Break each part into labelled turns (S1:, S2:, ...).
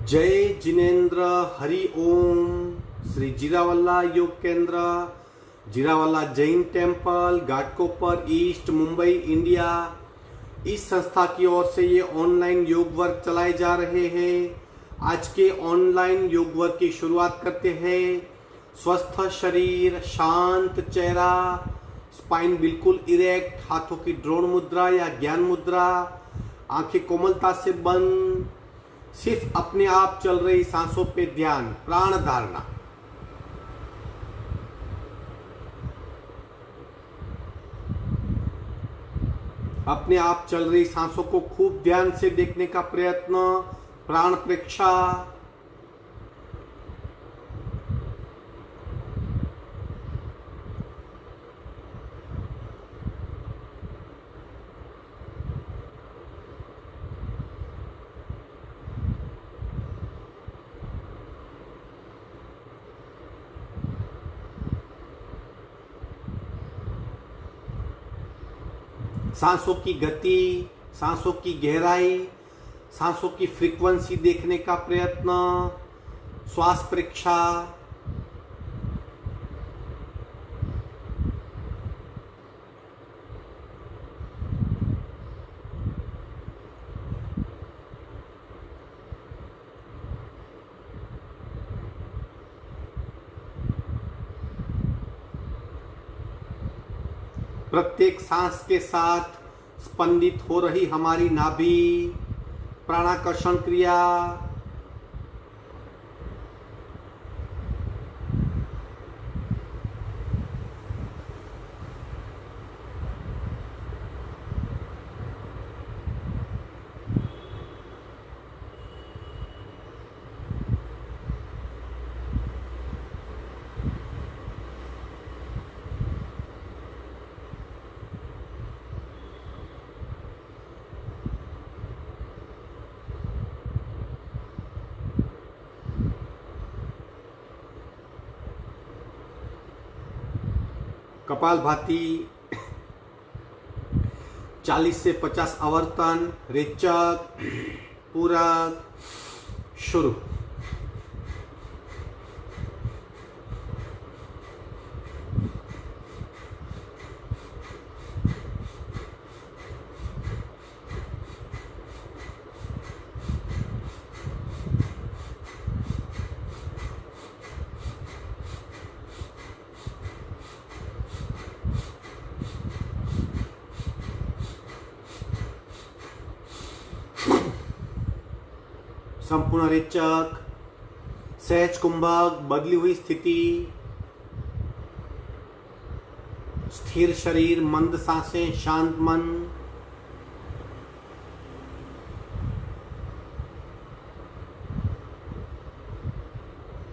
S1: जय जिनेन्द्र हरि ओम। Shri Jirawala Yog Kendra, Jirawala Jain temple, Ghatkopar East, Mumbai, India. इस संस्था की ओर से ये ऑनलाइन योग वर्क चलाए जा रहे हैं। आज के ऑनलाइन योग वर्क की शुरुआत करते हैं। स्वस्थ शरीर, शांत चेहरा, स्पाइन बिल्कुल इरेक्ट, हाथों की द्रोण मुद्रा या ज्ञान मुद्रा, आंखें कोमलता से बंद, सिर्फ अपने आप चल रही सांसों पे ध्यान, प्राण धारणा। अपने आप चल रही सांसों को खूब ध्यान से देखने का प्रयत्न, प्राण प्रेक्षा। सांसों की गति, सांसों की गहराई, सांसों की फ्रीक्वेंसी देखने का प्रयत्न, श्वास परीक्षा। प्रत्येक सांस के साथ स्पंदित हो रही हमारी नाभि, प्राणाकर्षण क्रिया। कपालभाति 40 से 50 आवर्तन, रेचक, पूरक, शुरू। संपूर्ण रेचक, सहज कुंभक, बदली हुई स्थिति, स्थिर शरीर, मंद सांसें, शांत मन।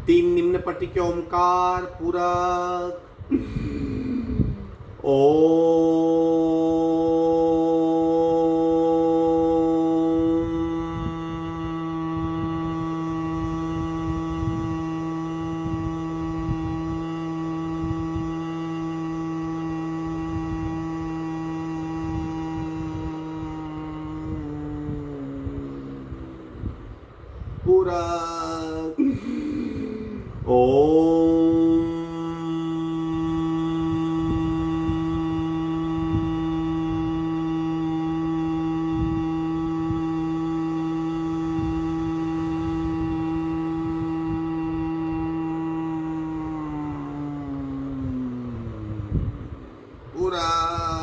S1: तीन निम्न पट्टी के ओमकार, पूरक। पूरक। पूरक।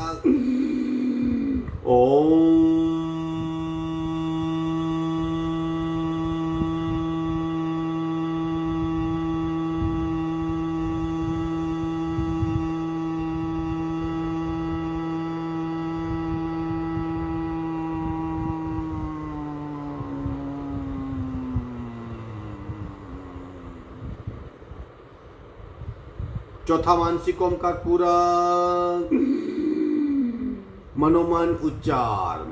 S1: चौथा मानसिक ओमकार, पूरक। मनोमन उच्चार।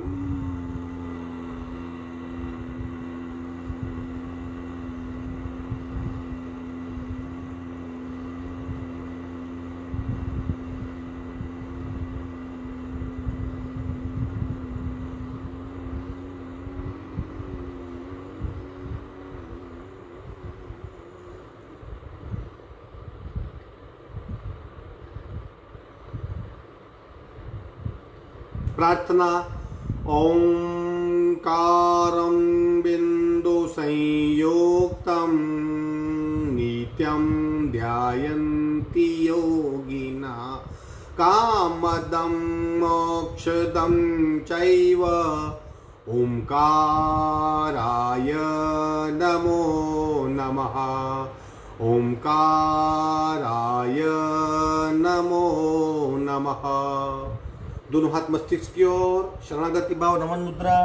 S1: प्रार्थना ओंकारं बिंदु संयुक्तं नित्यं ध्यायन्ति योगिना कामदं मोक्षदं चैव ओंकाराय नमो नमः ओंकाराय नमो नमः। दोनों हाथ मस्तिष्क की ओर, शरणागति भाव, नमन मुद्रा।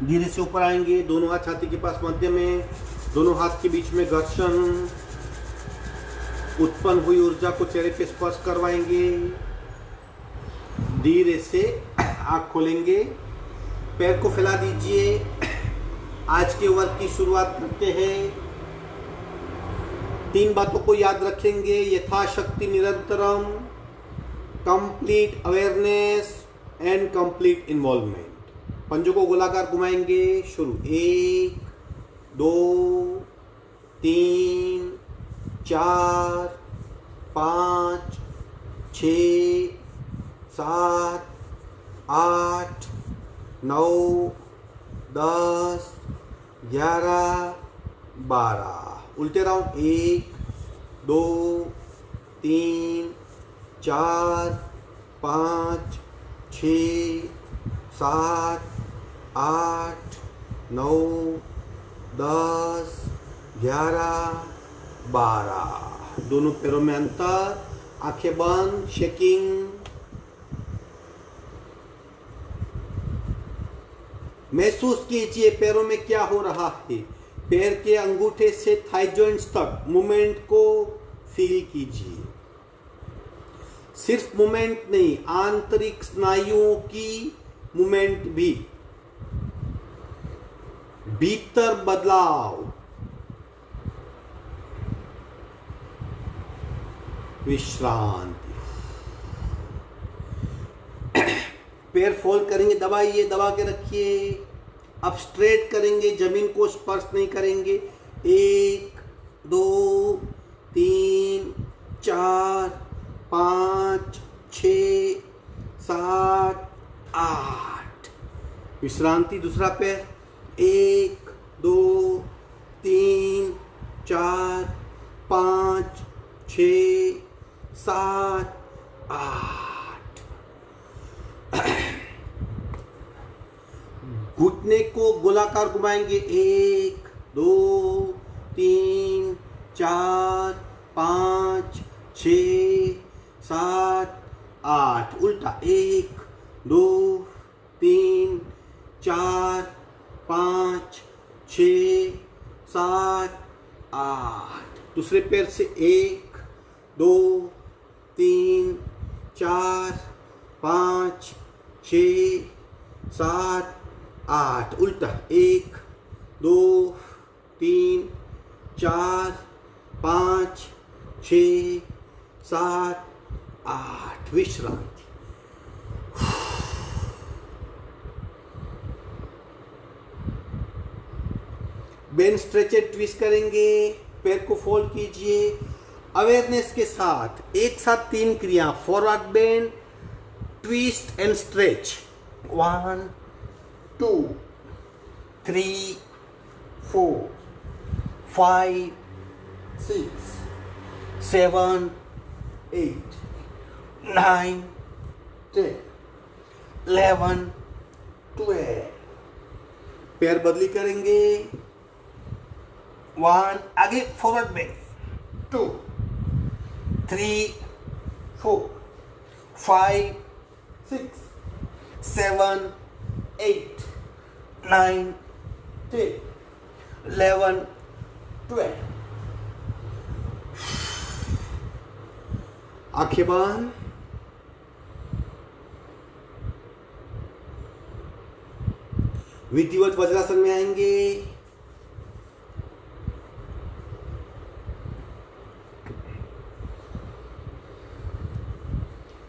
S1: धीरे से ऊपर आएंगे, दोनों हाथ छाती के पास मध्य में, दोनों हाथ के बीच में घर्षण, उत्पन्न हुई ऊर्जा को चेहरे पे स्पर्श करवाएंगे। धीरे से आंख खोलेंगे, पैर को फैला दीजिए। आज के वर्क की शुरुआत करते हैं। 3 बातों को याद रखेंगे, यथाशक्ति निरंतरम, complete awareness and complete involvement. पंजों को गोलाकार घुमाएंगे। शुरू 1 2 3 4 5 6 7 8 9 10 11 12। उल्टे राउंड 1 2 3 4 5 6 7 8 9 10 11 12। दोनों पैरों में अंतर, आंखें बंद, शेकिंग। महसूस कीजिए पैरों में क्या हो रहा है। पैर के अंगूठे से थाई जॉइंट्स तक मूवमेंट को फील कीजिए। सिर्फ मूवमेंट नहीं, आंतरिक स्नायुओं की मूवमेंट भी। भीतर बदलाव। विश्रांति। पैर फोल्ड करेंगे, दबाइए, दबा के रखिए। अब स्ट्रेट करेंगे, जमीन को स्पर्श नहीं करेंगे। 1 2 3 4 5 6 7 8। विश्रांति। दूसरा पैर 1 2 3 4 5 6 7 8। घुटने को गोलाकार घुमाएंगे। 1 2 3 4 5 6 7 8। उल्टा 1 2 3 4 5 6 7 8। दूसरे पैर से 1 2 3 4 5 6 7 8। उल्टा 1 2 3 4 5 6 7 8। विश्रांति। बेन स्ट्रेचर ट्विस्ट करेंगे। पैर को फोल्ड कीजिए अवेयरनेस के साथ। एक साथ 3 क्रिया, forward bend, twist and stretch. 1 2 3 4 5 6 7 8 9 10 11 12। पैर बदली करेंगे। 1 आगे फॉरवर्ड बेंड, 2 3 4 5 6 7 8 9 10 11 12। आंखें बंद। विधिवत वज्रासन में आएंगे।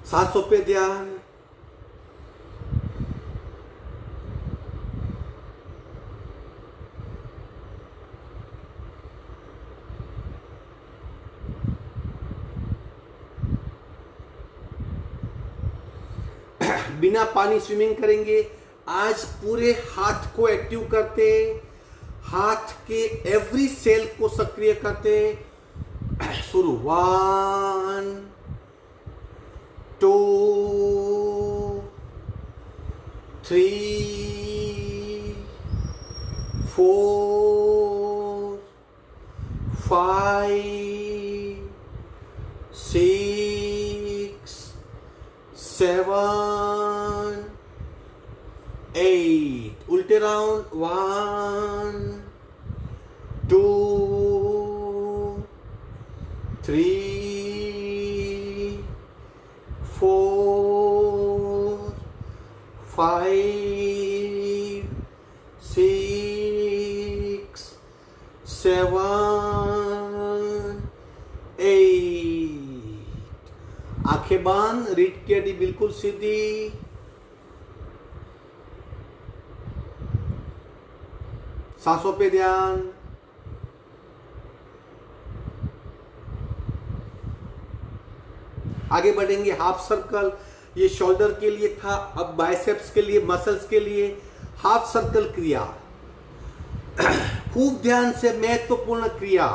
S1: सांसों पे ध्यान। बिना पानी स्विमिंग करेंगे। आज पूरे हाथ को एक्टिव करते, हाथ के एवरी सेल को सक्रिय करते। शुरू 1 2 3 4 5 6 7 8। उल्टे राउंड 1 2 3 4 5 6 7 8। आंखें बंद, रीढ़ की हड्डी बिल्कुल सीधी। सांसों पे ध्यान। आगे बढ़ेंगे। हाफ सर्कल, ये शोल्डर के लिए था, अब बाइसेप्स के लिए, मसल्स के लिए हाफ सर्कल क्रिया। खूब ध्यान से, महत्वपूर्ण क्रिया।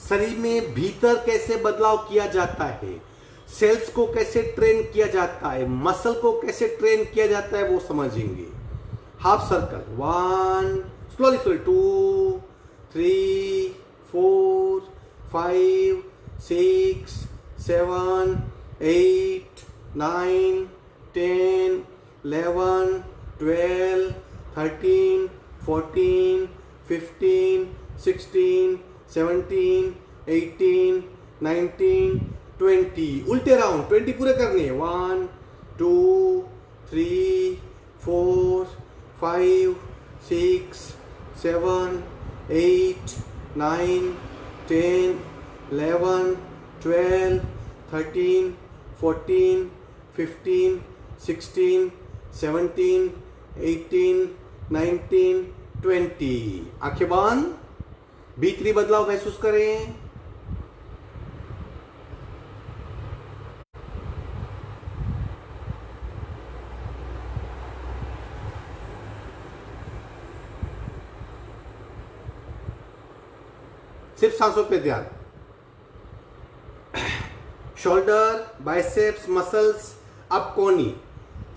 S1: शरीर में भीतर कैसे बदलाव किया जाता है, सेल्स को कैसे ट्रेन किया जाता है, मसल को कैसे ट्रेन किया जाता है, वो समझेंगे। Half circle 1 slowly 2 3 4 5 6 7 8 9 10 11 12 13 14 15 16 17 18 19 20। उल्टे राउंड 20 पूरे करने। 1 2 3 4 5 6 7 8 9 10 11 12 13 14 15 16 17 18 19 20। आंखें बंद, भीतरी बदलाव महसूस करें। सिर्फ सांसों पे ध्यान। शोल्डर, बाइसेप्स, मसल्स, अब कोनी,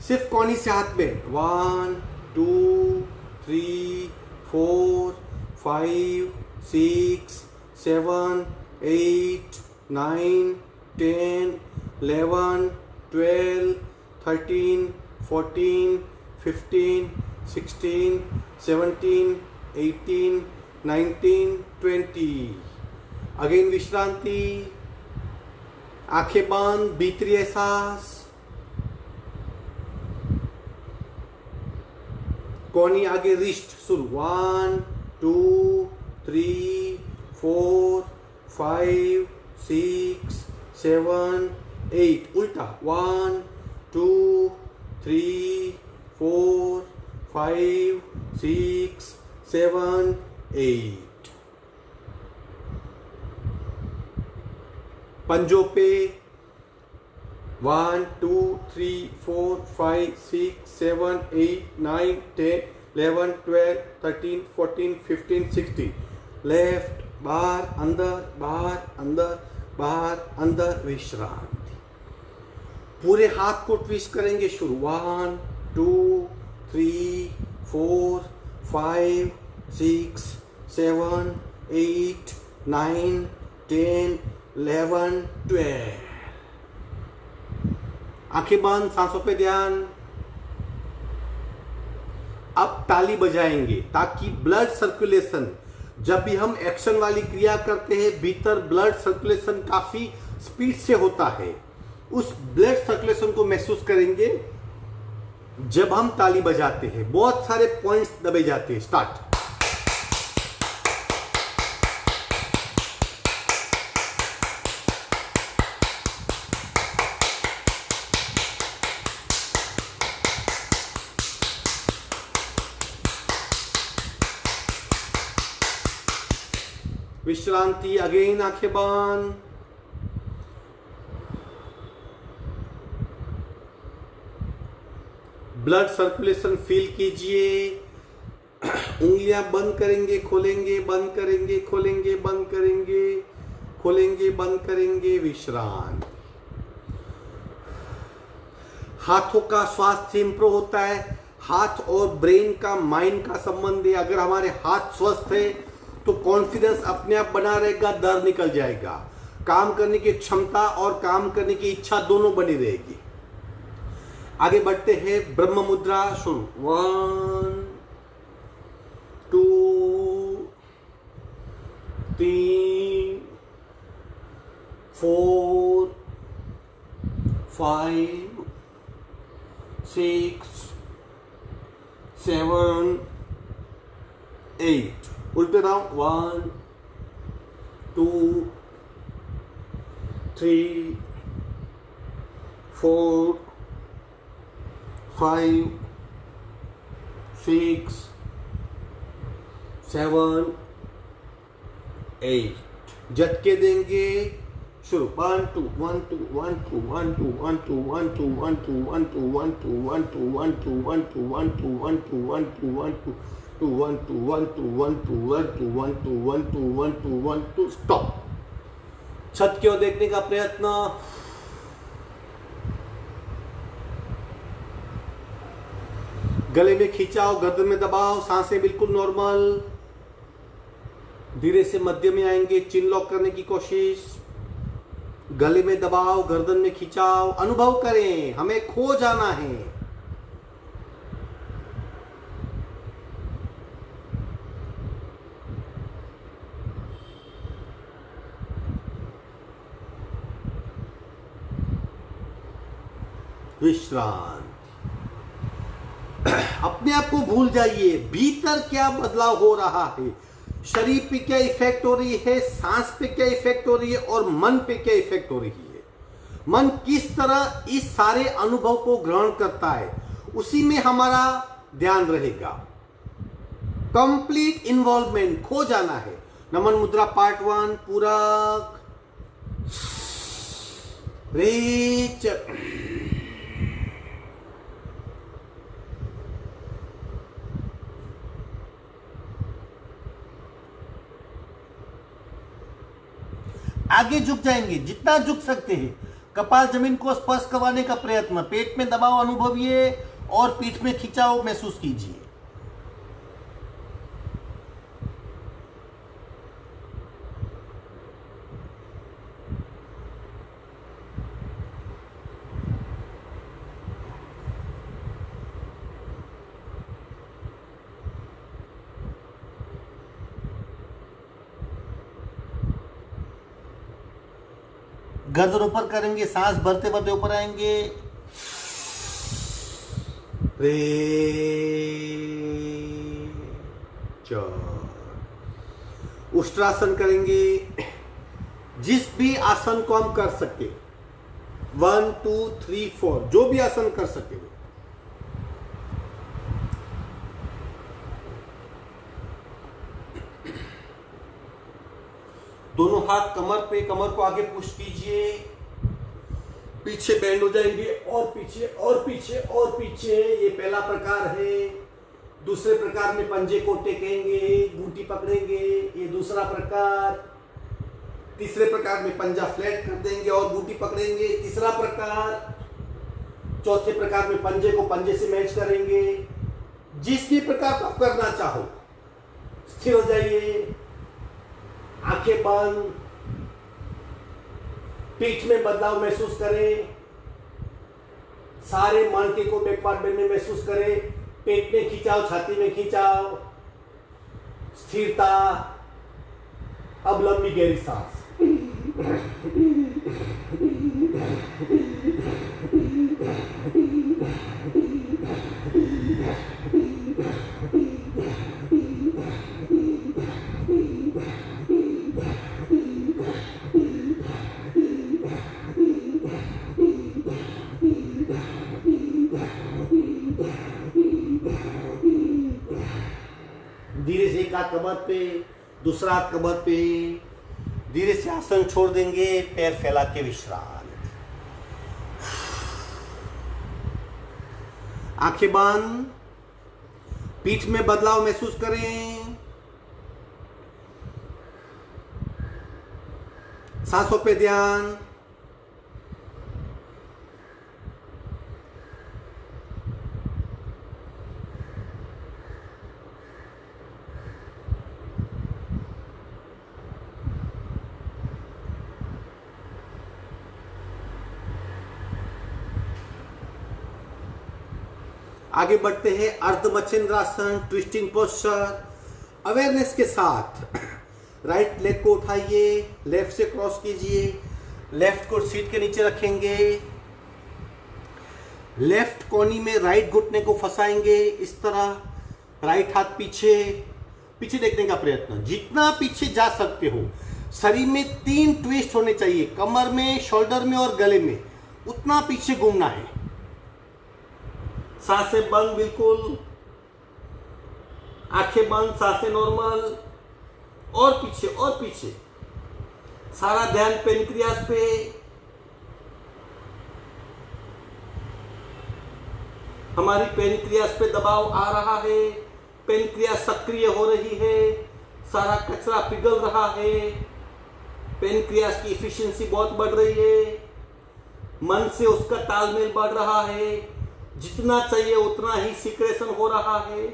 S1: सिर्फ कोनी से हाथ में। 1 2 3 4 5 6 7 8 9 10 11 12 13 14 15 16 17 18 19 20। अगेन विश्रांति, आंखें बंद, भीतरी एहसास। कोनी आगे, रिस्ट शुरू। 1 2 3 4 5 6 7 8। उल्टा 1 2 3 4 5 6 7 8। पंजों पे 1 2 3 4 5 6 7 8 9 10 11 12 13 14 15 16। लेफ्ट, बाहर अंदर, बाहर अंदर, बाहर अंदर। विश्रांति। पूरे हाथ को ट्विस्ट करेंगे। शुरू 1 2 3 4 5 6 7 8 9 10 11 12। आंखें बंद, सांसों पे ध्यान। अब ताली बजाएंगे ताकि ब्लड सर्कुलेशन, जब भी हम एक्शन वाली क्रिया करते हैं, भीतर ब्लड सर्कुलेशन काफी स्पीड से होता है। उस ब्लड सर्कुलेशन को महसूस करेंगे जब हम ताली बजाते हैं। बहुत सारे पॉइंट्स दबे जाते हैं। स्टार्ट। विश्रांति। अगेन आंखें बंद। ब्लड सर्कुलेशन फील कीजिए। उंगलियां बंद करेंगे, खोलेंगे, बंद करेंगे, खोलेंगे, बंद करेंगे, खोलेंगे, बंद करेंगे, विश्रांत। हाथों का स्वास्थ्य इंप्रूव होता है। हाथ और ब्रेन का, माइंड का संबंध है। अगर हमारे हाथ स्वस्थ है तो कॉन्फिडेंस अपने आप बना रहेगा, डर निकल जाएगा, काम करने की क्षमता और काम करने की इच्छा दोनों बनी रहेगी। आगे बढ़ते हैं, ब्रह्म मुद्रा शुरू। 1 2 3 4 5 6 7 8। उल्टे राउंड। 1 2 3 4 5 6 7 8। झटके देंगे, शुरू। 1 2 1 2 1 2 1 2 1 2 1 2 1 2 1 2 1 2 1 2 1 2 1 2 1 2 1 2 1 2 1 2 1 2 1 2 1 2 1 2 1 2 1 2 1 2 1 2। स्टॉप। छत की ओर देखने का प्रयत्न। गले में खिंचाव, गर्दन में दबाव, सांसें बिल्कुल नॉर्मल। धीरे से मध्य में आएंगे, चिन लॉक करने की कोशिश। गले में दबाव, गर्दन में खिंचाव अनुभव करें, हमें खो जाना है। विश्रांत। अपने आप को भूल जाइए, भीतर क्या बदलाव हो रहा है, शरीर पे क्या इफेक्ट हो रही है, सांस पे क्या इफेक्ट हो रही है और मन पे क्या इफेक्ट हो रही है। मन किस तरह इस सारे अनुभव को ग्रहण करता है, उसी में हमारा ध्यान रहेगा। कंप्लीट इन्वॉल्वमेंट, खो जाना है। नमन मुद्रा पार्ट 1 पूरक। रेच। आगे झुक जाएंगे, जितना झुक सकते हैं। कपाल जमीन को स्पर्श करवाने का प्रयत्न। पेट में दबाव अनुभविए और पीठ में खिंचाव महसूस कीजिए। गर्दन ऊपर करेंगे, सांस भरते भरते ऊपर आएंगे। रे चार। उष्ट्रासन करेंगे, जिस भी आसन को हम कर सके। 1 2 3 4 जो भी आसन कर सके। दोनों हाथ कमर पे, कमर को आगे पुश कीजिए। पीछे बैंड हो जाएंगे और पीछे और पीछे और पीछे। ये पहला प्रकार है। दूसरे प्रकार में पंजे को टेकेंगे, बूटी पकड़ेंगे, ये दूसरा प्रकार। तीसरे प्रकार में पंजा फ्लैट कर देंगे और बूटी पकड़ेंगे, तीसरा प्रकार। चौथे प्रकार में पंजे को पंजे से मैच करेंगे। जिस भी प्रकार आप करना चाहो, स्थिर हो जाइए, आंखें बंद, पीठ में बदलाव महसूस करें, सारे मानके को बैकवर्ड बेंड में महसूस करें। पेट में खिंचाव, छाती में खिंचाव, स्थिरता। अब लंबी गहरी सांस। धीरे से एक हाथ कमर पे, दूसरा हाथ कमर पे। धीरे से आसन छोड़ देंगे, पैर फैला के विश्राम। आंखें बंद, पीठ में बदलाव महसूस करें, सांसों पे ध्यान। आगे बढ़ते हैं अर्ध मच्छिंद्रासन, ट्विस्टिंग पोस्चर। अवेयरनेस के साथ राइट लेग को उठाइए, लेफ्ट से क्रॉस कीजिए, लेफ्ट को सीट के नीचे रखेंगे, लेफ्ट कोनी में राइट घुटने को फंसाएंगे इस तरह, राइट हाथ पीछे, पीछे देखने का प्रयत्न, जितना पीछे जा सकते हो। शरीर में 3 ट्विस्ट होने चाहिए, कमर में, शोल्डर में और गले में, उतना पीछे घूमना है। सांसें बंद बिल्कुल, आंखें बंद, सांसें नॉर्मल, और पीछे और पीछे। सारा ध्यान पेनक्रियास पे। हमारी पेनक्रियास पे दबाव आ रहा है, पेनक्रियास सक्रिय हो रही है, सारा कचरा पिघल रहा है, पेनक्रियास की इफिशिएंसी बहुत बढ़ रही है, मन से उसका तालमेल बढ़ रहा है, जितना चाहिए उतना ही सिक्रेशन हो रहा है।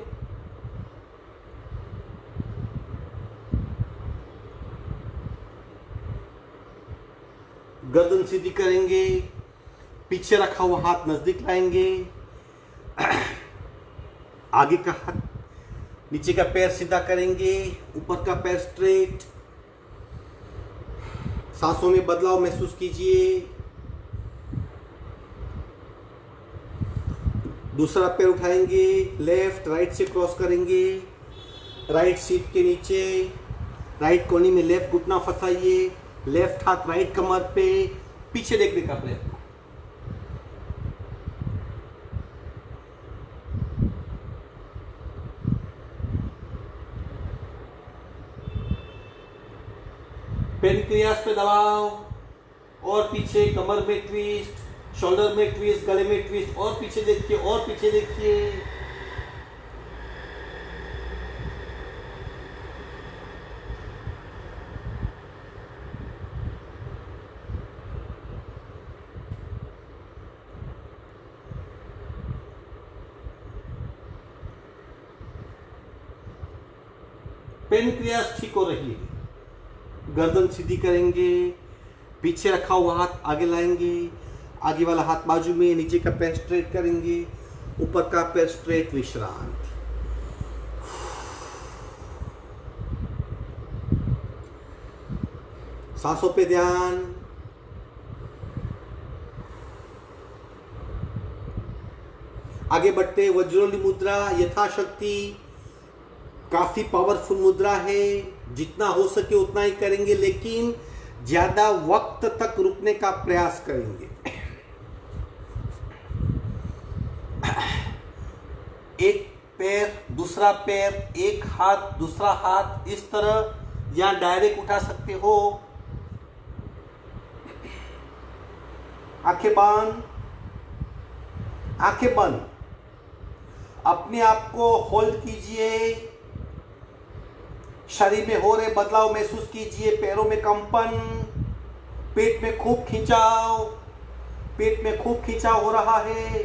S1: गर्दन सीधी करेंगे, पीछे रखा हुआ हाथ नजदीक लाएंगे, आगे का हाथ, नीचे का पैर सीधा करेंगे, ऊपर का पैर स्ट्रेट। सांसों में बदलाव महसूस कीजिए। दूसरा पैर उठाएंगे, लेफ्ट राइट से क्रॉस करेंगे, राइट सीट के नीचे, राइट कोनी में लेफ्ट घुटना फंसाइए, लेफ्ट हाथ राइट कमर पे, पीछे देखने का प्रयत्न। पेनक्रियास पे दबाव, और पीछे कमर में ट्विस्ट, शोल्डर में ट्विस्ट, गले में ट्विस्ट, और पीछे देखिए और पीछे देखिए। पेनक्रियास ठीक हो रही है। गर्दन सीधी करेंगे, पीछे रखा हुआ हाथ आगे लाएंगे, आगे वाला हाथ बाजू में, नीचे का पैर स्ट्रेट करेंगे, ऊपर का पैर स्ट्रेट, विश्रांति। सांसों पे ध्यान। आगे बढ़ते, वज्रोली मुद्रा यथाशक्ति काफी पावरफुल मुद्रा है, जितना हो सके उतना ही करेंगे, लेकिन ज्यादा वक्त तक रुकने का प्रयास करेंगे। एक पैर, दूसरा पैर, एक हाथ, दूसरा हाथ, इस तरह, या डायरेक्ट उठा सकते हो। आंखें बंद, आंखें बंद, अपने आप को होल्ड कीजिए, शरीर में हो रहे बदलाव महसूस कीजिए, पैरों में कंपन, पेट में खूब खिंचाव, पेट में खूब खिंचाव हो रहा है,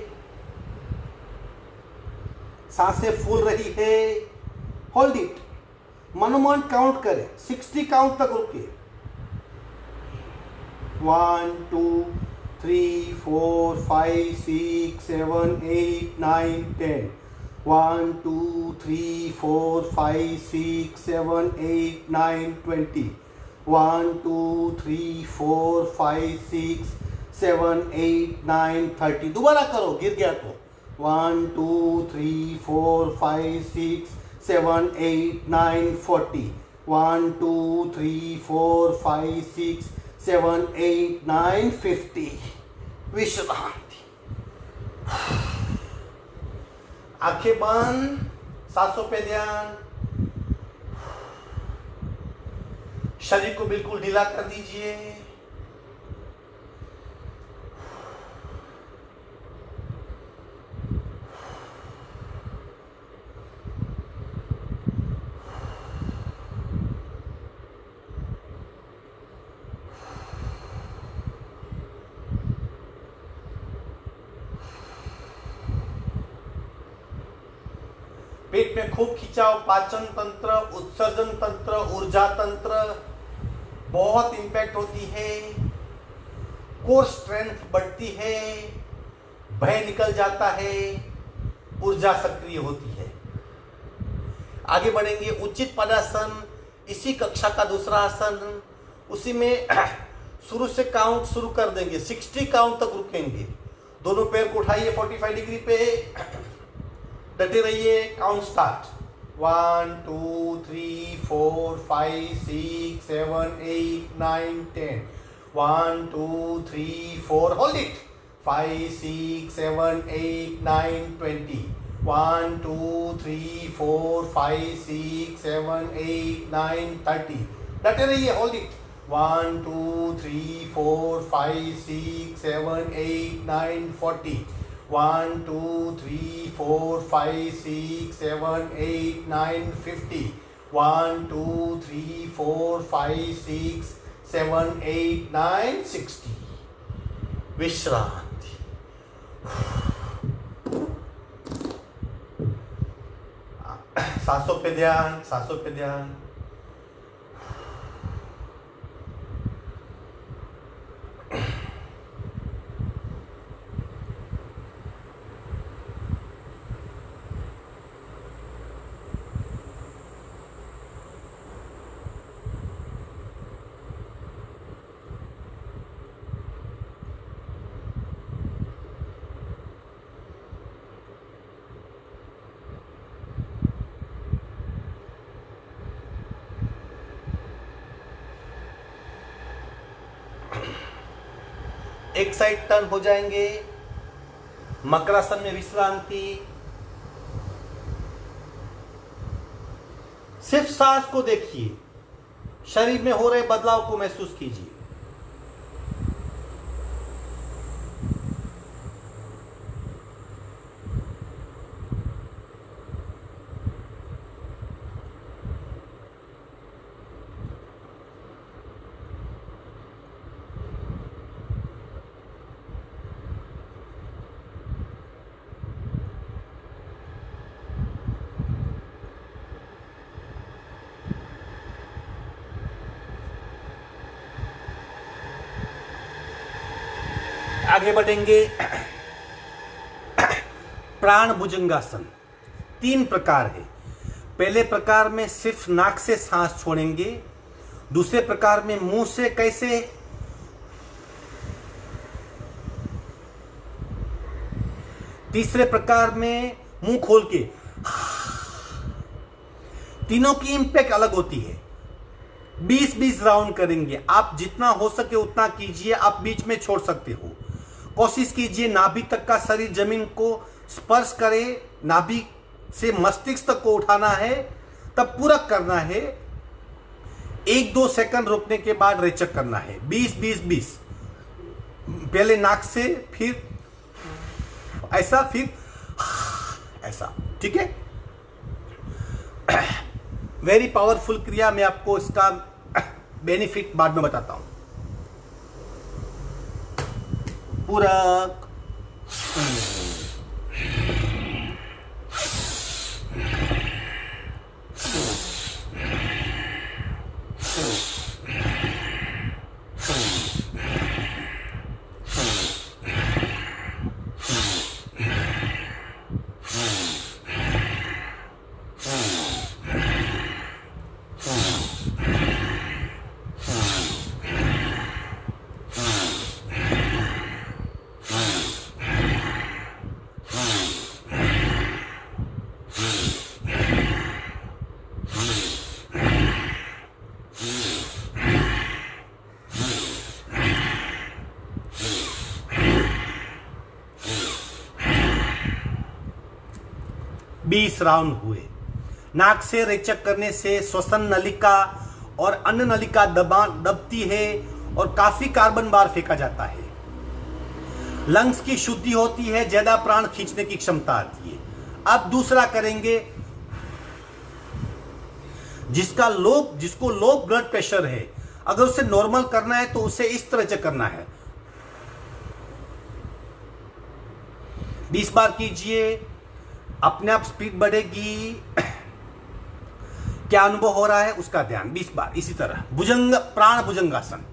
S1: सांसें फूल रही है। होल्ड इट, मनोमन काउंट करें, 60 काउंट तक रुकिए। 1 2 3 4 5 6 7 8 9 10। 1 2 3 4 5 6 7 8 9 20। 1 2 3 4 5 6 7 8 9 30। दोबारा करो, गिर गया तो। 1 2 3 4 5 6 7 8 9 40। 1 2 3 4 5 6 7 8 9 50। विश्रांति। आंखें बंद, सांसों पे ध्यान, शरीर को बिल्कुल ढीला कर दीजिए। पेट में खूब खिंचाव, पाचन तंत्र, उत्सर्जन तंत्र, ऊर्जा तंत्र बहुत इंपैक्ट होती है, कोर स्ट्रेंथ बढ़ती है, भय निकल जाता है, ऊर्जा सक्रिय होती है। आगे बढ़ेंगे। उचित पदासन, इसी कक्षा का दूसरा आसन। उसी में शुरू से काउंट शुरू कर देंगे, 60 काउंट तक रुकेंगे। दोनों पैर को उठाइए 45 डिग्री पे, डटे रहिए। Count start. 1 2 3 4 5 6 7 8 9 10। 1 2 3 4, hold it. 5 6 7 8 9 20। 1 2 3 4 5 6 7 8 9 30। डटे रहिए, होल्ड इट। 1 2 3 4 5 6 7 8 9 40। 1 2 3 4 5 6 7 8 9 50। 1 2 3 4 5 6 7 8 9 60। विश्रांति। सांसों पे ध्यान, सांसों पे ध्यान। एक साइड टर्न हो जाएंगे। मकरासन में विश्रांति। सिर्फ सांस को देखिए, शरीर में हो रहे बदलाव को महसूस कीजिए। आगे बढ़ेंगे। प्राण भुजंगासन 3 प्रकार है। पहले प्रकार में सिर्फ नाक से सांस छोड़ेंगे। दूसरे प्रकार में मुंह से कैसे, तीसरे प्रकार में मुंह खोल के। तीनों की इंपैक्ट अलग होती है। 20-20 राउंड करेंगे। आप जितना हो सके उतना कीजिए, आप बीच में छोड़ सकते हो। कोशिश कीजिए नाभि तक का शरीर जमीन को स्पर्श करे। नाभि से मस्तिष्क तक को उठाना है, तब पूरा करना है। 1-2 सेकंड रुकने के बाद रेचक करना है। 20-20-20। पहले नाक से, फिर ऐसा, फिर ऐसा। ठीक है। वेरी पावरफुल क्रिया। मैं आपको इसका बेनिफिट बाद में बताता हूं। पूरक। बीस राउंड हुए। नाक से रेचक करने से श्वसन नलिका और अन्न नलिका दबती है और काफी कार्बन बाहर फेंका जाता है। लंग्स की शुद्धि होती है, ज्यादा प्राण खींचने की क्षमता आती है। अब दूसरा करेंगे। जिसको लो ब्लड प्रेशर है, अगर उसे नॉर्मल करना है तो उसे इस तरह से करना है। 20 बार कीजिए। अपने आप स्पीड बढ़ेगी। क्या अनुभव हो रहा है उसका ध्यान 20 बार इसी तरह। भुजंग प्राण भुजंगासन।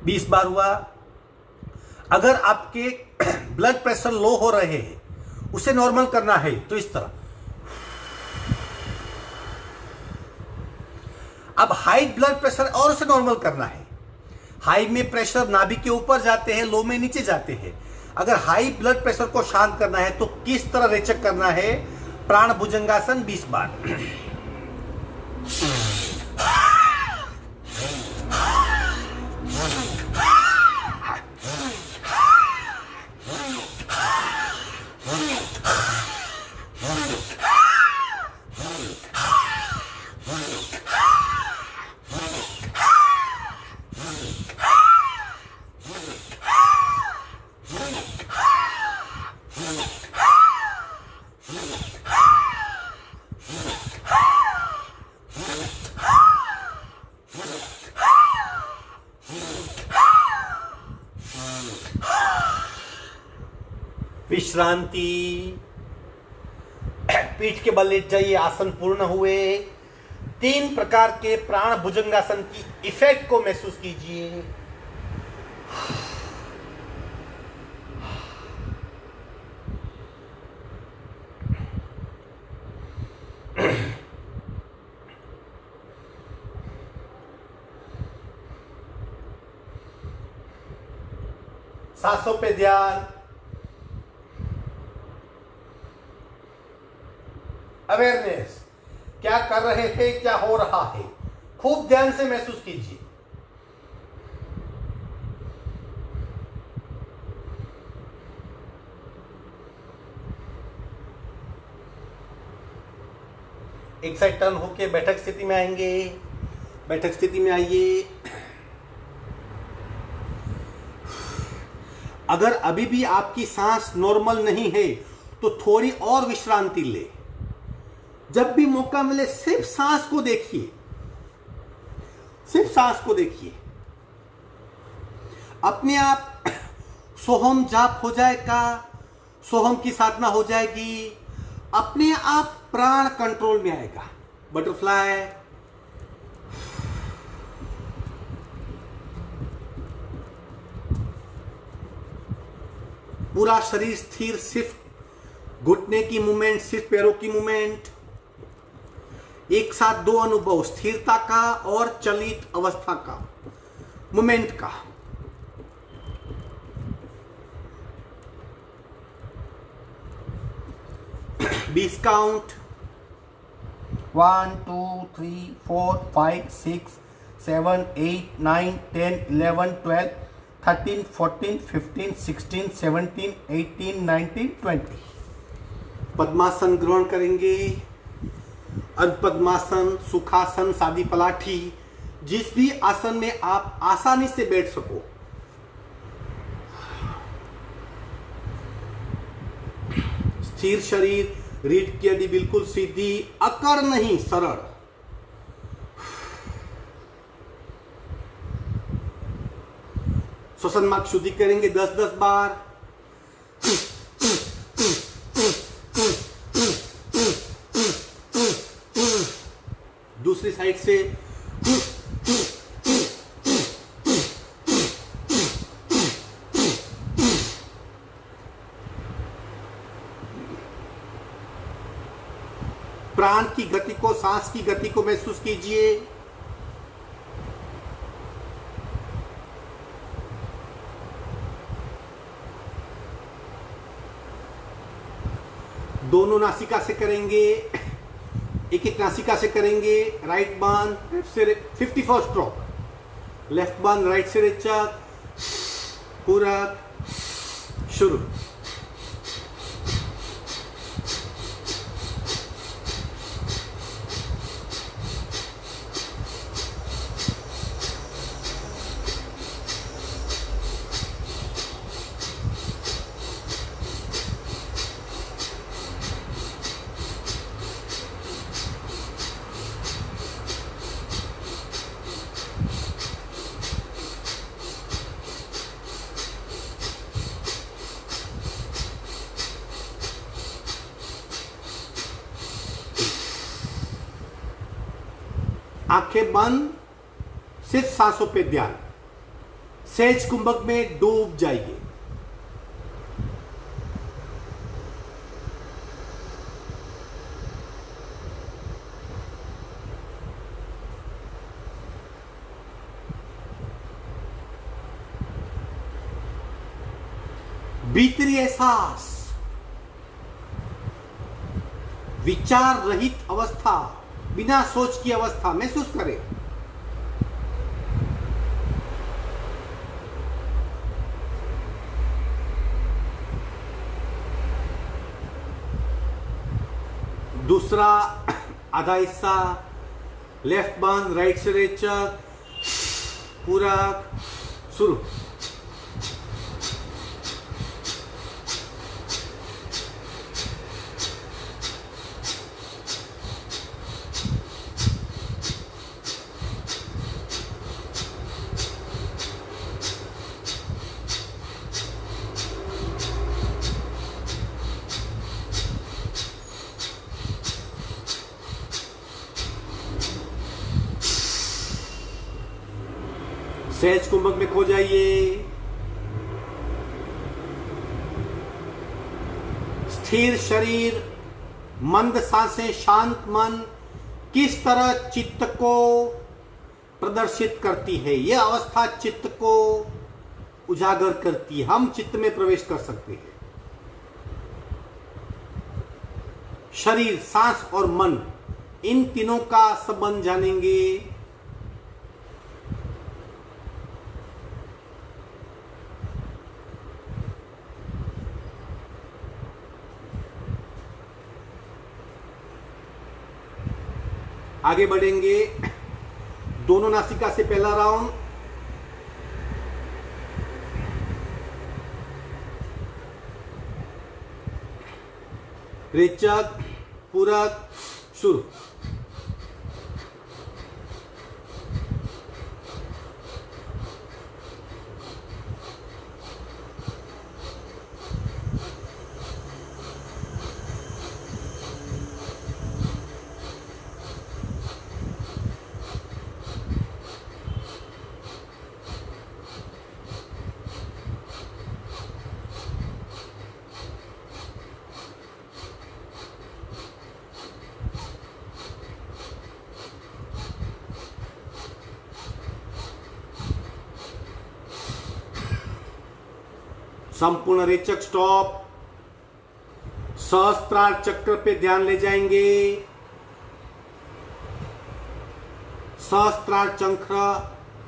S1: बीस बार हुआ। अगर आपके ब्लड प्रेशर लो हो रहे हैं, उसे नॉर्मल करना है तो इस तरह। अब हाई ब्लड प्रेशर और उसे नॉर्मल करना है। हाई में प्रेशर नाभि के ऊपर जाते हैं, लो में नीचे जाते हैं। अगर हाई ब्लड प्रेशर को शांत करना है तो किस तरह रेचक करना है? प्राण भुजंगासन 20 बार। विश्रांति। पीठ के बल लेट जाइए। आसन पूर्ण हुए। 3 प्रकार के प्राण भुजंगासन की इफेक्ट को महसूस कीजिए। सांसों पे ध्यान। अवेयरनेस। क्या कर रहे थे, क्या हो रहा है, खूब ध्यान से महसूस कीजिए। एक साइड टर्न होके बैठक स्थिति में आएंगे। बैठक स्थिति में आइए। अगर अभी भी आपकी सांस नॉर्मल नहीं है तो थोड़ी और विश्रांति ले। जब भी मौका मिले सिर्फ सांस को देखिए, सिर्फ सांस को देखिए। अपने आप सोहम जाप हो जाएगा, सोहम की साधना हो जाएगी। अपने आप प्राण कंट्रोल में आएगा। बटरफ्लाई। पूरा शरीर स्थिर, सिर्फ घुटने की मूवमेंट, सिर्फ पैरों की मूवमेंट। एक साथ 2 अनुभव, स्थिरता का और चलित अवस्था का, मूवमेंट का। बीस काउंट। 1 2 3 4 5 6 7 8 9 10 11 12 13 14 15 16 17 18 19 20। पद्मासन ग्रहण करेंगे। अर्धपद्मासन, सुखासन, सादी पलाठी, जिस भी आसन में आप आसानी से बैठ सको। स्थिर शरीर, रीढ़ की हड्डी बिल्कुल सीधी, अकड़ नहीं, सरल। श्वसन मार्ग शुद्धि करेंगे 10-10 बार। दूसरी साइड से प्राण की गति को, सांस की गति को महसूस कीजिए। दोनों नासिका से करेंगे, एक एक नासिका से करेंगे। राइट बांध, लेफ्ट से 54 स्ट्रोक, लेफ्ट बांध, राइट से रेचक, पूरक, शुरू। आंखें बंद, सिर्फ सांसों पे ध्यान। सहज कुंभक में डूब जाइए। भीतरी एहसास, विचार रहित अवस्था, बिना सोच की अवस्था महसूस करें। दूसरा आधा हिस्सा, लेफ्ट बांध, राइट से रेचक, पूरक, शुरू। सहज कुंभक में खो जाइए। स्थिर शरीर, मंद सांसें, शांत मन किस तरह चित्त को प्रदर्शित करती है, यह अवस्था चित्त को उजागर करती है। हम चित्त में प्रवेश कर सकते हैं। शरीर, सांस और मन, इन तीनों का संबंध जानेंगे। आगे बढ़ेंगे। दोनों नासिका से पहला राउंड। रेचक, पूरक, शुरू। संपूर्ण रेचक स्टॉप। सहस्त्रार चक्र पे ध्यान ले जाएंगे। सहस्त्रार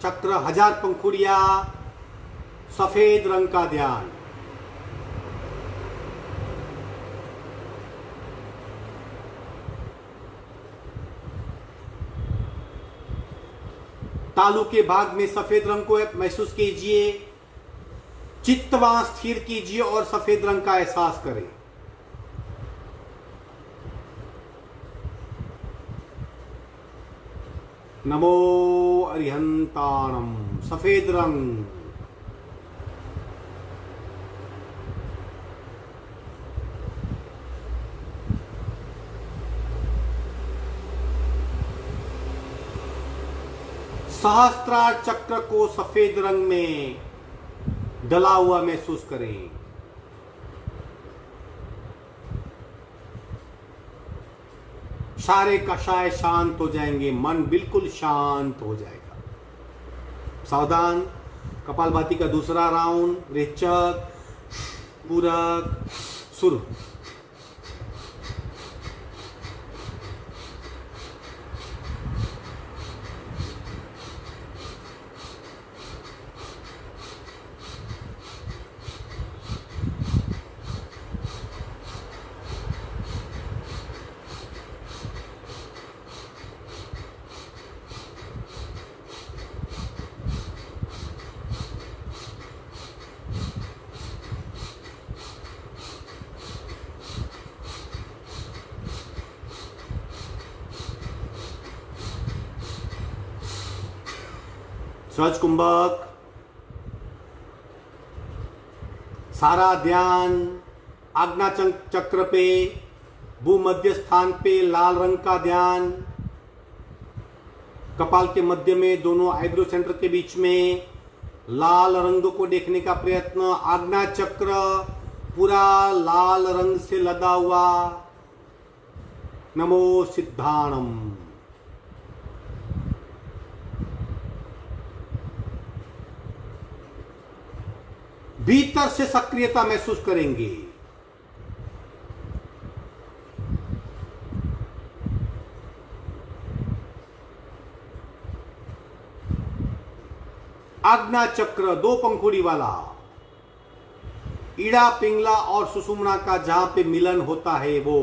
S1: चक्र 1000 पंखुड़िया, सफेद रंग का ध्यान। तालू के भाग में सफेद रंग को महसूस कीजिए। चित्त वहां स्थिर कीजिए और सफेद रंग का एहसास करें। नमो अरिहंताणम। सफेद रंग। सहस्त्रार चक्र को सफेद रंग में डला हुआ महसूस करें। सारे कषाय शांत हो जाएंगे, मन बिल्कुल शांत हो जाएगा। सावधान। कपालभाति का दूसरा राउंड। रेचक, पूरक, शुरू। सहज कुंभक, सारा ध्यान आज्ञा चक्र पे, भूमध्य स्थान पे लाल रंग का ध्यान, कपाल के मध्य में दोनों आईब्रो सेंटर के बीच में लाल रंग को देखने का प्रयत्न। आज्ञा चक्र पूरा लाल रंग से लदा हुआ। नमो सिद्धाणम। भीतर से सक्रियता महसूस करेंगे। आज्ञा चक्र दो पंखुड़ी वाला, ईड़ा पिंगला और सुषुम्ना का जहां पे मिलन होता है वो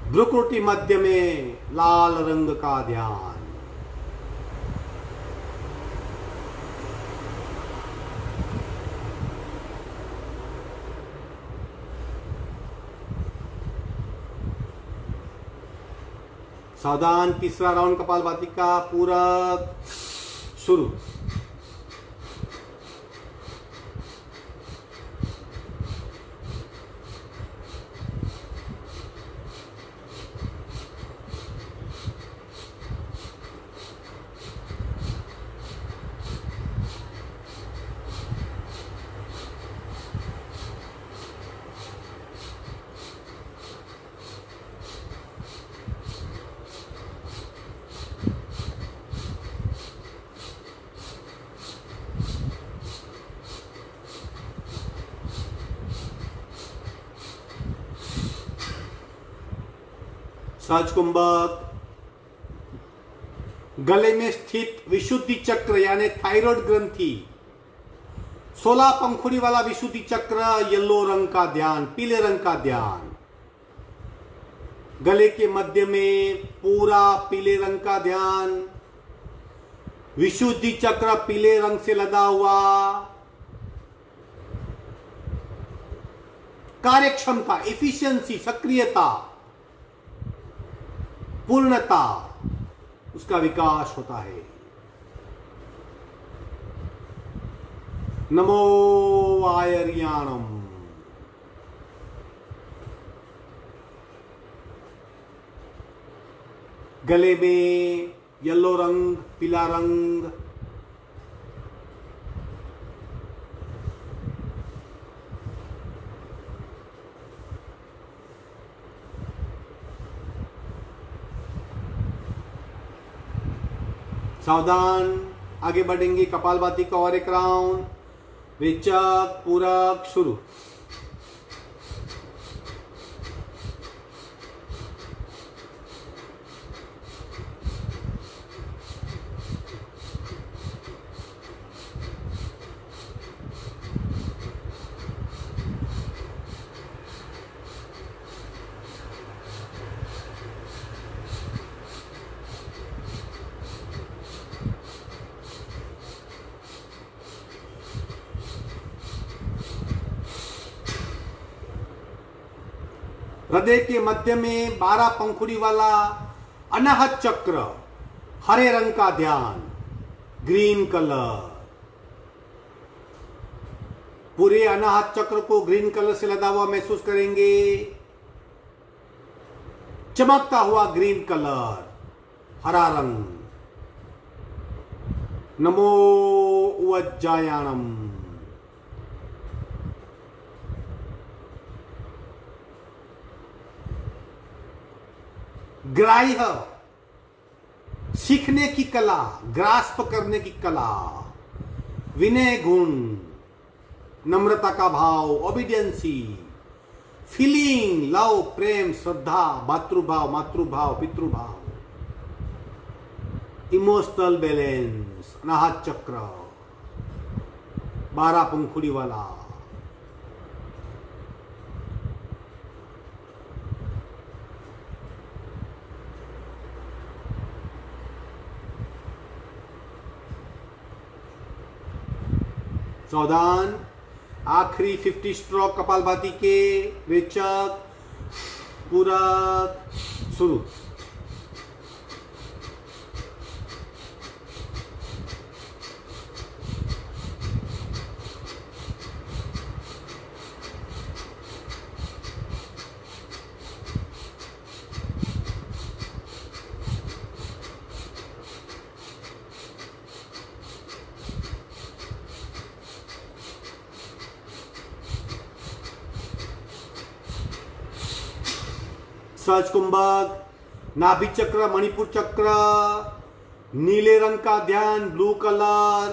S1: भ्रुकुटी मध्य में लाल रंग का ध्यान। सावधान, तीसरा राउंड कपालभाति का पूरा शुरू। सहज कुंभक, गले में स्थित विशुद्धि चक्र यानी थायराइड ग्रंथि, 16 पंखुड़ी वाला विशुद्धि चक्र, येलो रंग का ध्यान, पीले रंग का ध्यान। गले के मध्य में पूरा पीले रंग का ध्यान, विशुद्धि चक्र पीले रंग से लदा हुआ। कार्यक्षमता, एफिशिएंसी, सक्रियता, पूर्णता, उसका विकास होता है। नमो आयर्याणम। गले में येलो रंग, पीला रंग, सावधान, आगे बढ़ेंगे। कपालभाति का और एक राउंड। रेचक, पूरक, शुरू। हृदय के मध्य में 12 पंखुड़ी वाला अनाहत चक्र, हरे रंग का ध्यान, ग्रीन कलर। पूरे अनाहत चक्र को ग्रीन कलर से लदा हुआ महसूस करेंगे। चमकता हुआ ग्रीन कलर, हरा रंग। नमो उज्जायाणम। ग्राह्य, सीखने की कला, ग्रास्प करने की कला, विनय गुण, नम्रता का भाव, ओबीडियंसी, फीलिंग, लव, प्रेम, श्रद्धा, भातृभाव, मातृभाव, पितृभाव, इमोशनल बैलेंस। अनाहत चक्र 12 पंखुड़ी वाला। सावधान, आखिरी 50 स्ट्रोक कपालभाति के। रेचक, पूरक, शुरू। सहज कुंभक, नाभि चक्र, मणिपुर चक्र, नीले रंग का ध्यान, ब्लू कलर,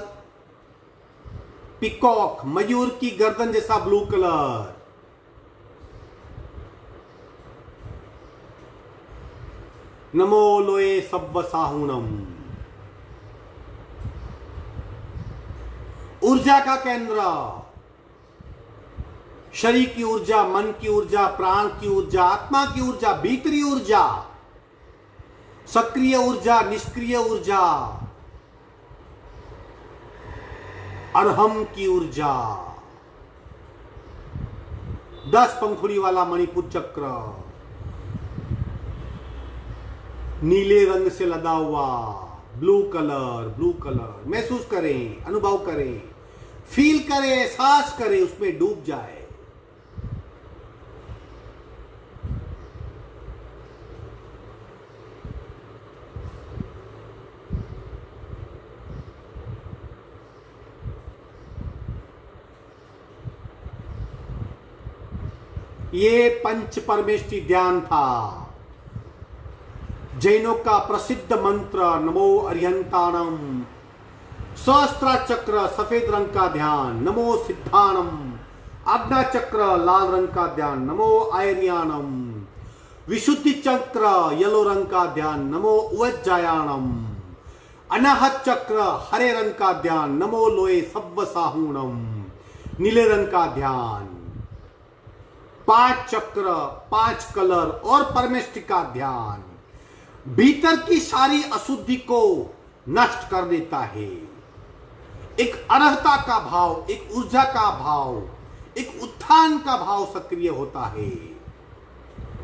S1: पिकॉक, मयूर की गर्दन जैसा ब्लू कलर, नमो लोए सब्ब साहुणम। ऊर्जा का केंद्र, शरीर की ऊर्जा, मन की ऊर्जा, प्राण की ऊर्जा, आत्मा की ऊर्जा, भीतरी ऊर्जा, सक्रिय ऊर्जा, निष्क्रिय ऊर्जा, अरहम की ऊर्जा, 10 पंखुड़ी वाला मणिपुर चक्र, नीले रंग से लदा हुआ, ब्लू कलर, ब्लू कलर। महसूस करें, अनुभव करें, फील करें, एहसास करें, उसमें डूब जाए। ये पंच परमेष्टि ध्यान था, जैनों का प्रसिद्ध मंत्र नमो अरिहंताणम। सहस्त्र चक्र सफेद रंग का ध्यान, नमो सिद्धाणम। आज्ञा चक्र लाल रंग का ध्यान, नमो आयर्याणम। विशुद्धि चक्र येलो रंग का ध्यान, नमो उज्जयाणम। अनाहत चक्र हरे रंग का ध्यान, नमो लोए सब्ब साहुणम। नीले रंग का ध्यान, 5 चक्र, 5 कलर और परमेष्टि का ध्यान भीतर की सारी अशुद्धि को नष्ट कर देता है। एक अर्हता का भाव, एक ऊर्जा का भाव, एक उत्थान का भाव सक्रिय होता है।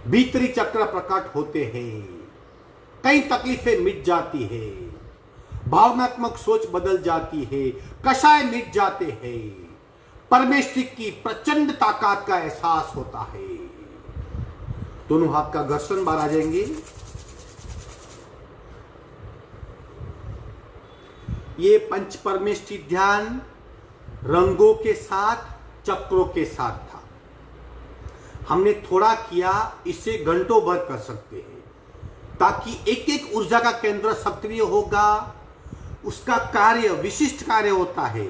S1: भीतरी चक्र प्रकट होते हैं, कई तकलीफें मिट जाती है, भावनात्मक सोच बदल जाती है, कषाय मिट जाते हैं, परमेष्टि की प्रचंड ताकत का एहसास होता है। दोनों हाथ का घर्षण बाहर आ जाएंगे। ये पंच परमेष्टि ध्यान रंगों के साथ, चक्रों के साथ था। हमने थोड़ा किया, इसे घंटों भर कर सकते हैं, ताकि एक एक ऊर्जा का केंद्र सक्रिय होगा, उसका कार्य विशिष्ट कार्य होता है।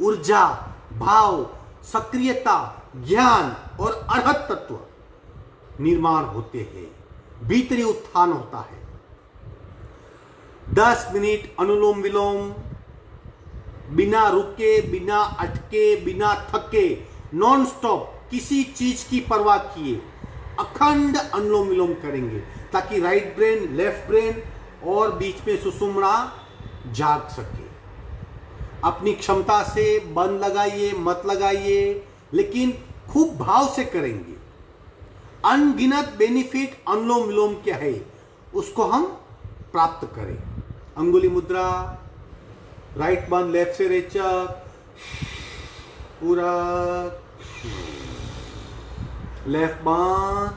S1: ऊर्जा, भाव, सक्रियता, ज्ञान और अर्हत तत्व निर्माण होते हैं, भीतरी उत्थान होता है। 10 मिनट अनुलोम विलोम, बिना रुके, बिना अटके, बिना थके, नॉन स्टॉप, किसी चीज की परवाह किए अखंड अनुलोम विलोम करेंगे, ताकि राइट ब्रेन, लेफ्ट ब्रेन और बीच में सुषुम्ना जाग सके। अपनी क्षमता से बंद लगाइए, मत लगाइए, लेकिन खूब भाव से करेंगे। अनगिनत बेनिफिट अनुलोम विलोम क्या है, उसको हम प्राप्त करें। अंगुली मुद्रा, राइट बंद, लेफ्ट से रेचक, पूरा लेफ्ट बंद,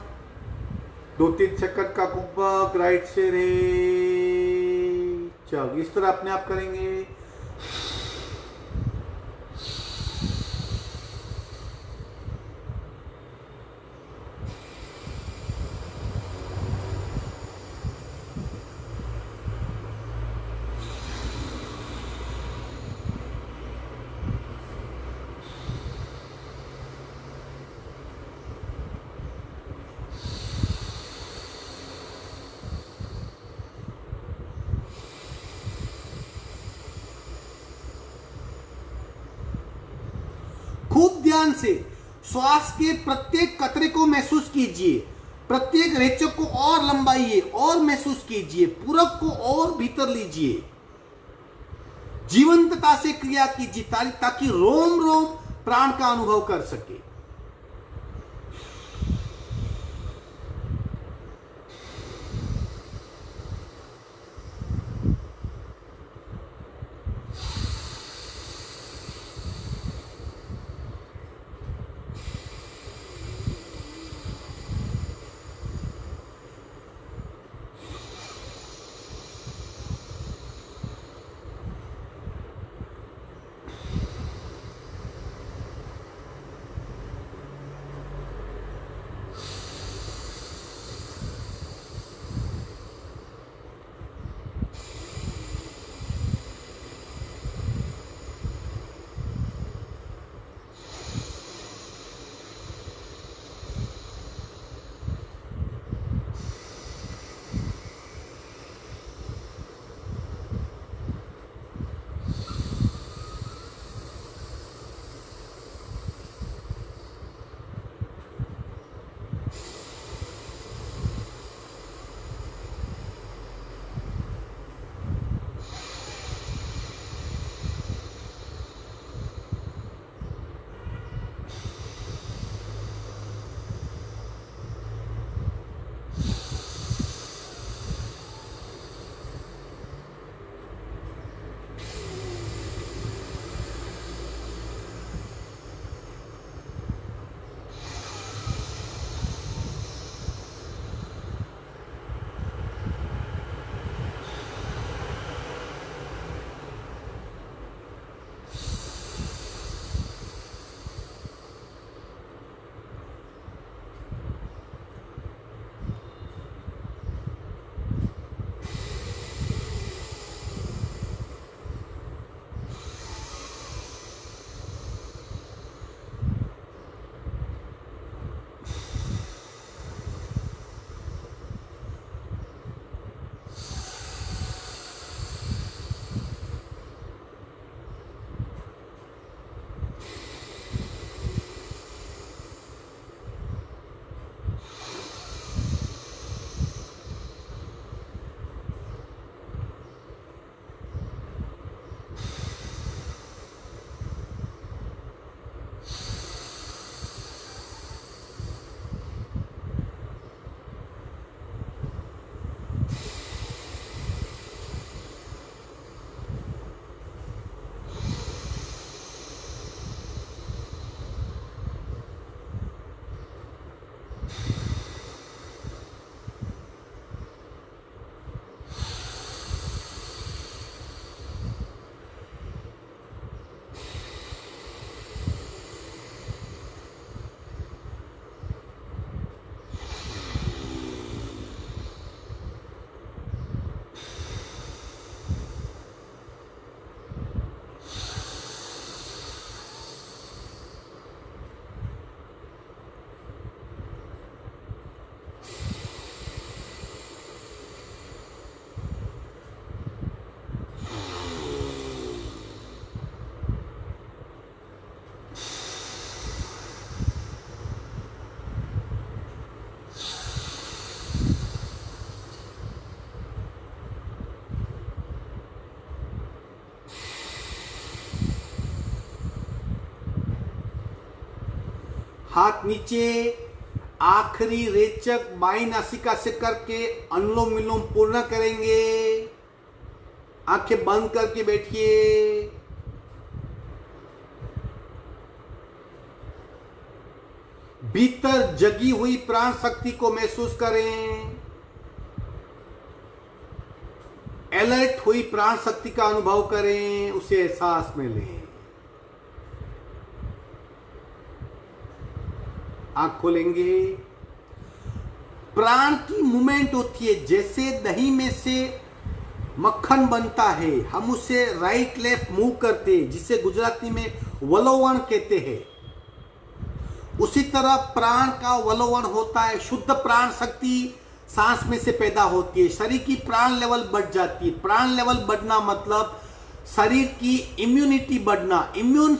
S1: 2-3 सेकंड का कुंभक, राइट से रेचक। इस तरह अपने आप करेंगे। खूब ध्यान से श्वास के प्रत्येक कतरे को महसूस कीजिए, प्रत्येक रेचक को और लंबाइए और महसूस कीजिए, पूरक को और भीतर लीजिए, जीवंतता से क्रिया कीजिए, ताकि रोम रोम प्राण का अनुभव कर सके। हाथ नीचे, आखिरी रेचक बाई नासिका से करके अनुलोम विलोम पूर्ण करेंगे। आंखें बंद करके बैठिए। भीतर जगी हुई प्राण शक्ति को महसूस करें। अलर्ट हुई प्राण शक्ति का अनुभव करें, उसे एहसास में लें। आंख खोलेंगे। प्राण की मूवमेंट होती है, जैसे दही में से मक्खन बनता है, हम उसे राइट लेफ्ट मूव करते हैं, जिसे गुजराती में वलोवण कहते हैं। उसी तरह प्राण का वलोवण होता है। शुद्ध प्राण शक्ति सांस में से पैदा होती है। शरीर की प्राण लेवल बढ़ जाती है। प्राण लेवल बढ़ना मतलब शरीर की इम्यूनिटी बढ़ना, इम्यून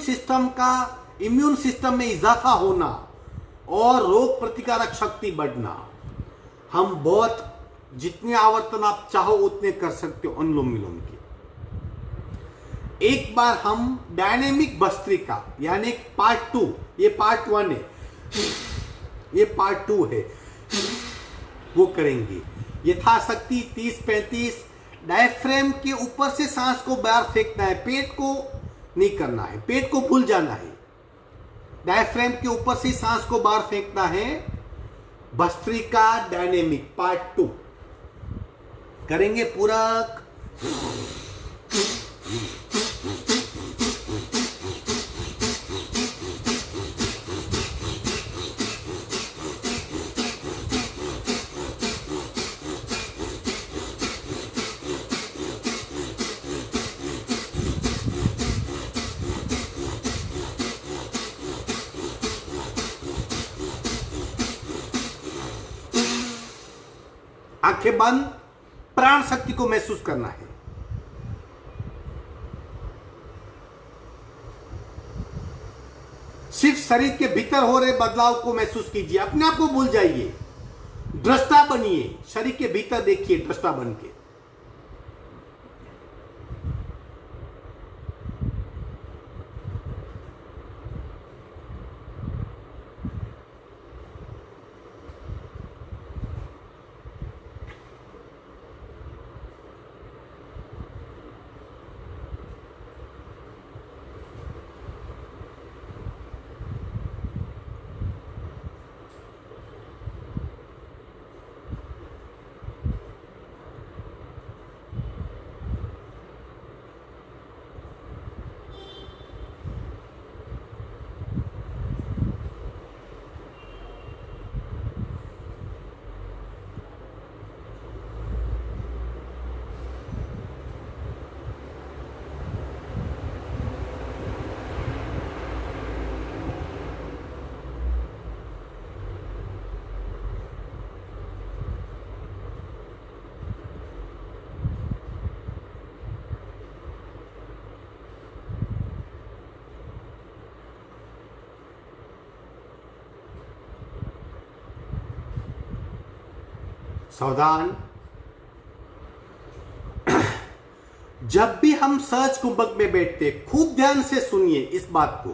S1: सिस्टम में इजाफा होना और रोग प्रतिकारक शक्ति बढ़ना। हम बहुत जितने आवर्तन आप चाहो उतने कर सकते हो अनुलोम विलोम के। एक बार हम डायनेमिक भस्त्रिका यानी पार्ट 2, ये पार्ट 1 है, ये पार्ट 2 है, वो करेंगे। यथाशक्ति 30-35 डायफ्रेम के ऊपर से सांस को बाहर फेंकना है, पेट को नहीं करना है, पेट को भूल जाना है। डायफ्रेम के ऊपर से सांस को बाहर फेंकना है। भस्त्रिका डायनेमिक पार्ट 2 करेंगे। पूरक आंखें बंद, प्राण शक्ति को महसूस करना है। सिर्फ शरीर के भीतर हो रहे बदलाव को महसूस कीजिए, अपने आप को भूल जाइए। दृष्टा बनिए, शरीर के भीतर देखिए दृष्टा बन के। सावधान। जब भी हम सहज कुंभक में बैठते, खूब ध्यान से सुनिए इस बात को।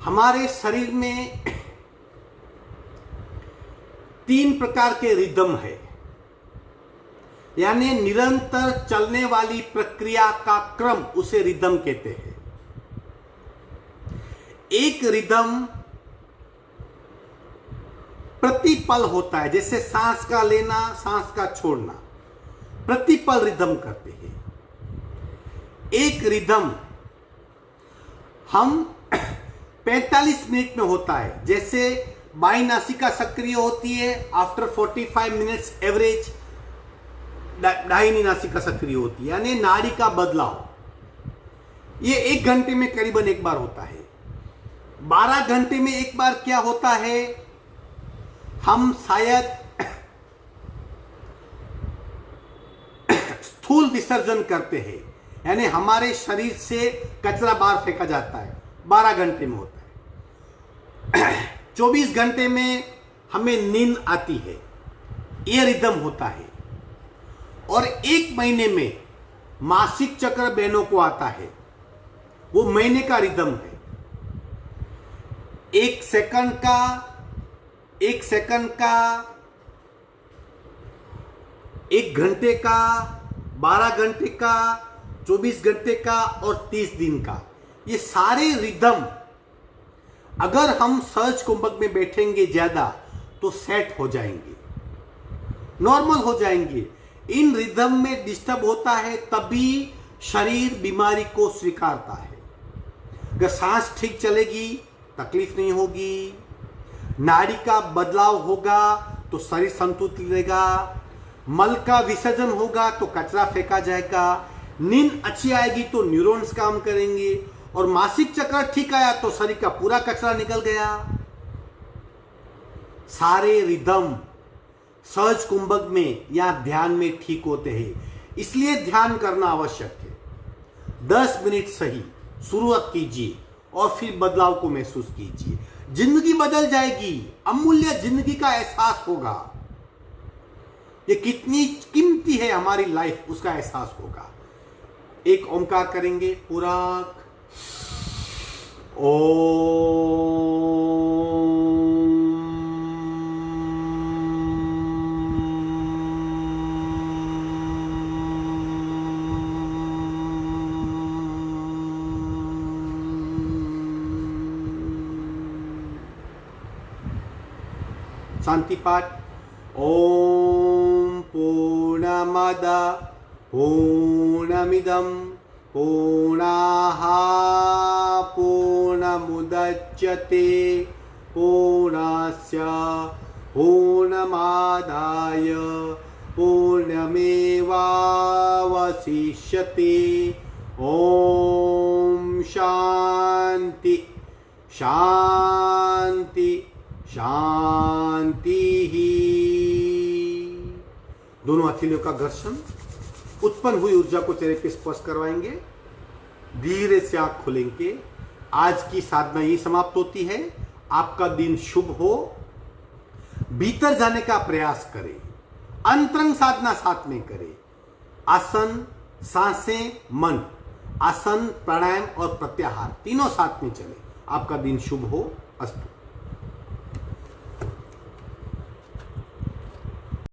S1: हमारे शरीर में 3 प्रकार के रिदम है, यानी निरंतर चलने वाली प्रक्रिया का क्रम, उसे रिदम कहते हैं। एक रिदम प्रतिपल होता है, जैसे सांस का लेना, सांस का छोड़ना, प्रतिपल रिदम करते हैं। एक रिदम हम 45 मिनट में होता है, जैसे बाई नासिका सक्रिय होती है, आफ्टर 45 मिनट्स एवरेज दाहिनी नासिका सक्रिय होती है, यानी नाड़ी का बदलाव। ये 1 घंटे में करीबन एक बार होता है। 12 घंटे में एक बार क्या होता है, हम शायद स्थूल विसर्जन करते हैं, यानी हमारे शरीर से कचरा बाहर फेंका जाता है। 12 घंटे में होता है। 24 घंटे में हमें नींद आती है, ये रिदम होता है। और 1 महीने में मासिक चक्र बहनों को आता है, वो महीने का रिदम है। 1 सेकंड का, 1 सेकंड का, 1 घंटे का, 12 घंटे का, 24 घंटे का और 30 दिन का, ये सारे रिदम अगर हम सहज कुंभक में बैठेंगे ज्यादा तो सेट हो जाएंगे, नॉर्मल हो जाएंगे। इन रिदम में डिस्टर्ब होता है तभी शरीर बीमारी को स्वीकारता है। अगर सांस ठीक चलेगी तकलीफ नहीं होगी, नाड़ी का बदलाव होगा तो शरीर संतुलित रहेगा, मल का विसर्जन होगा तो कचरा फेंका जाएगा, नींद अच्छी आएगी तो न्यूरॉन्स काम करेंगे, और मासिक चक्र ठीक आया तो शरीर का पूरा कचरा निकल गया। सारे रिदम सहज कुंभक में या ध्यान में ठीक होते हैं, इसलिए ध्यान करना आवश्यक है। 10 मिनट सही शुरुआत कीजिए और फिर बदलाव को महसूस कीजिए। जिंदगी बदल जाएगी, अमूल्य जिंदगी का एहसास होगा, ये कितनी कीमती है हमारी लाइफ उसका एहसास होगा। एक ओंकार करेंगे पूरा, शांति पाठ। ओम पूर्णमद पूर्णमिदं पूर्णाः पूर्णमुदच्यते पूर्णस्य पूर्णमादाय पूर्णमेवावशिष्यते। ओम शांति शांति शांति ही। दोनों हथेलियों का घर्षण उत्पन्न हुई ऊर्जा को चेहरे पे स्पर्श करवाएंगे। धीरे से आंख खोलेंगे। आज की साधना यही समाप्त होती है। आपका दिन शुभ हो। भीतर जाने का प्रयास करें, अंतरंग साधना साथ में करें। आसन, सांसें, मन, आसन, प्राणायाम और प्रत्याहार तीनों साथ में चले। आपका दिन शुभ हो। अस्तु।